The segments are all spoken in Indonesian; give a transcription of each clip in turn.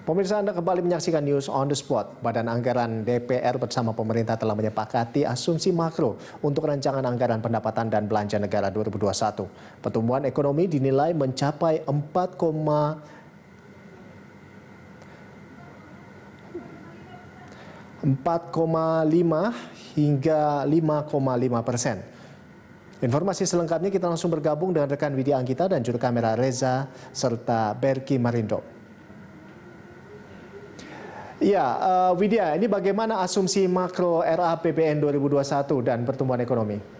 Pemirsa, Anda kembali menyaksikan News on the Spot. Badan Anggaran DPR bersama pemerintah telah menyepakati asumsi makro untuk rancangan anggaran pendapatan dan belanja negara 2021. Pertumbuhan ekonomi dinilai mencapai 4,5 hingga 5,5%. Informasi selengkapnya kita langsung bergabung dengan rekan Widya Anggita dan juru kamera Reza serta Berki Marindo. Ya, Widya, ini bagaimana asumsi makro RAPBN 2021 dan pertumbuhan ekonomi?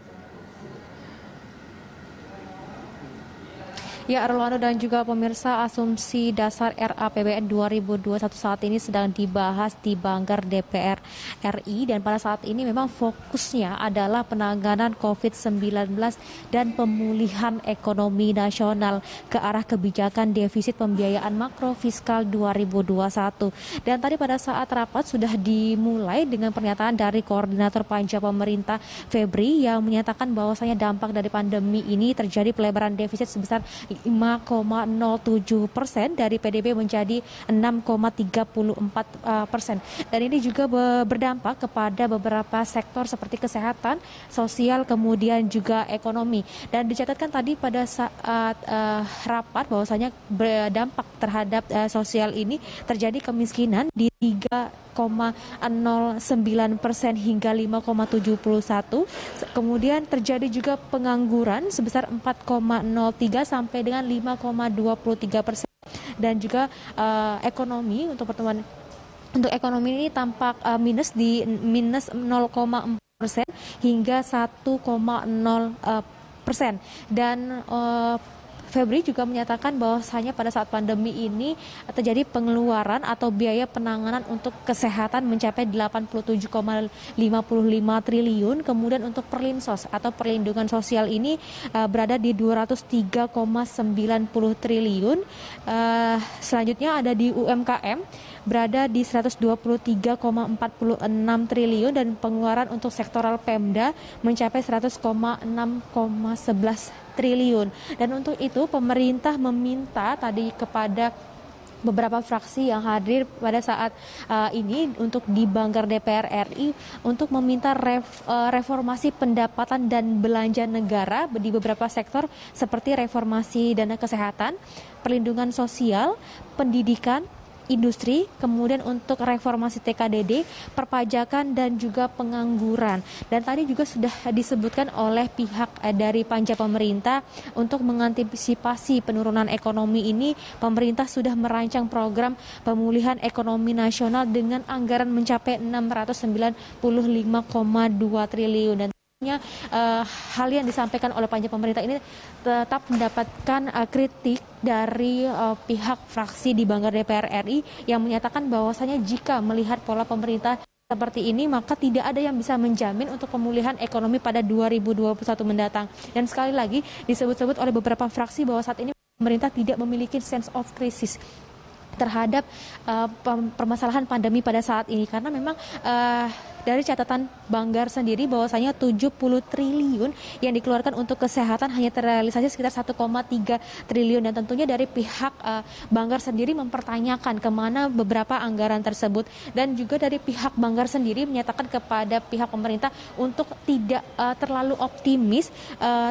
Ya, Rolando dan juga pemirsa, asumsi dasar RAPBN 2021 saat ini sedang dibahas di Banggar DPR RI dan pada saat ini memang fokusnya adalah penanganan COVID-19 dan pemulihan ekonomi nasional ke arah kebijakan defisit pembiayaan makro fiskal 2021. Dan tadi pada saat rapat sudah dimulai dengan pernyataan dari Koordinator Panja Pemerintah Febri yang menyatakan bahwasanya dampak dari pandemi ini terjadi pelebaran defisit sebesar 5,07% dari PDB menjadi 6,34%. Dan ini juga berdampak kepada beberapa sektor seperti kesehatan, sosial, kemudian juga ekonomi. Dan dicatatkan tadi pada saat rapat bahwasanya berdampak terhadap sosial ini terjadi kemiskinan di 3,09% hingga 5,71. Kemudian terjadi juga pengangguran sebesar 4,03 sampai dengan 5,23%. Dan juga ekonomi untuk pertumbuhan untuk ekonomi ini tampak minus di minus 0,4% hingga 1,0%. Dan Febri juga menyatakan bahwasanya pada saat pandemi ini terjadi pengeluaran atau biaya penanganan untuk kesehatan mencapai 87,55 triliun. Kemudian untuk perlinsos atau perlindungan sosial ini berada di 203,90 triliun. Selanjutnya ada di UMKM berada di 123,46 triliun dan pengeluaran untuk sektoral Pemda mencapai 100,6,11 triliun. Dan untuk itu pemerintah meminta tadi kepada beberapa fraksi yang hadir pada saat ini untuk di Banggar DPR RI untuk meminta reformasi pendapatan dan belanja negara di beberapa sektor seperti reformasi dana kesehatan, perlindungan sosial, pendidikan, industri, kemudian untuk reformasi TKDD, perpajakan dan juga pengangguran. Dan tadi juga sudah disebutkan oleh pihak dari panja pemerintah untuk mengantisipasi penurunan ekonomi ini, pemerintah sudah merancang program pemulihan ekonomi nasional dengan anggaran mencapai 695,2 triliun. Dan hal yang disampaikan oleh panja pemerintah ini tetap mendapatkan kritik dari pihak fraksi di Banggar DPR RI yang menyatakan bahwasanya jika melihat pola pemerintah seperti ini maka tidak ada yang bisa menjamin untuk pemulihan ekonomi pada 2021 mendatang. Dan sekali lagi disebut-sebut oleh beberapa fraksi bahwa saat ini pemerintah tidak memiliki sense of crisis terhadap permasalahan pandemi pada saat ini, karena memang dari catatan Banggar sendiri bahwasanya 70 triliun yang dikeluarkan untuk kesehatan hanya terrealisasi sekitar 1,3 triliun dan tentunya dari pihak Banggar sendiri mempertanyakan kemana beberapa anggaran tersebut. Dan juga dari pihak Banggar sendiri menyatakan kepada pihak pemerintah untuk tidak terlalu optimis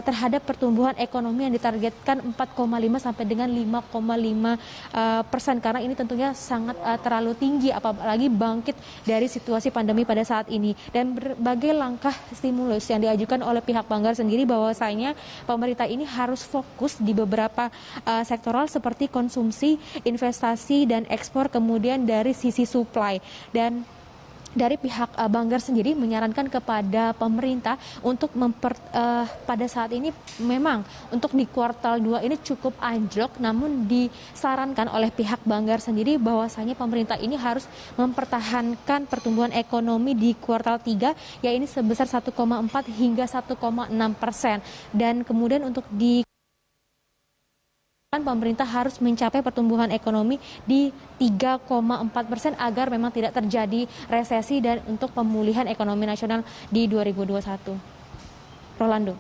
terhadap pertumbuhan ekonomi yang ditargetkan 4,5 sampai dengan 5,5%, karena ini tentunya sangat terlalu tinggi apalagi bangkit dari situasi pandemi pada saat ini. Dan berbagai langkah stimulus yang diajukan oleh pihak Banggar sendiri bahwasanya pemerintah ini harus fokus di beberapa sektoral seperti konsumsi, investasi dan ekspor, kemudian dari sisi supply. Dan dari pihak Banggar sendiri menyarankan kepada pemerintah untuk pada saat ini memang untuk di kuartal 2 ini cukup anjlok, namun disarankan oleh pihak Banggar sendiri bahwasanya pemerintah ini harus mempertahankan pertumbuhan ekonomi di kuartal 3 yaitu sebesar 1,4 hingga 1,6%. Dan kemudian untuk di pemerintah harus mencapai pertumbuhan ekonomi di 3,4% agar memang tidak terjadi resesi dan untuk pemulihan ekonomi nasional di 2021. Rolando.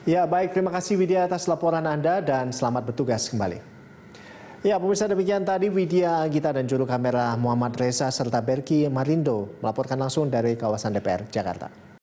Ya, baik, terima kasih Widya atas laporan Anda dan selamat bertugas kembali. Ya, pemirsa, demikian tadi Widya Gita dan juru kamera Muhammad Reza serta Berki Marindo melaporkan langsung dari kawasan DPR Jakarta.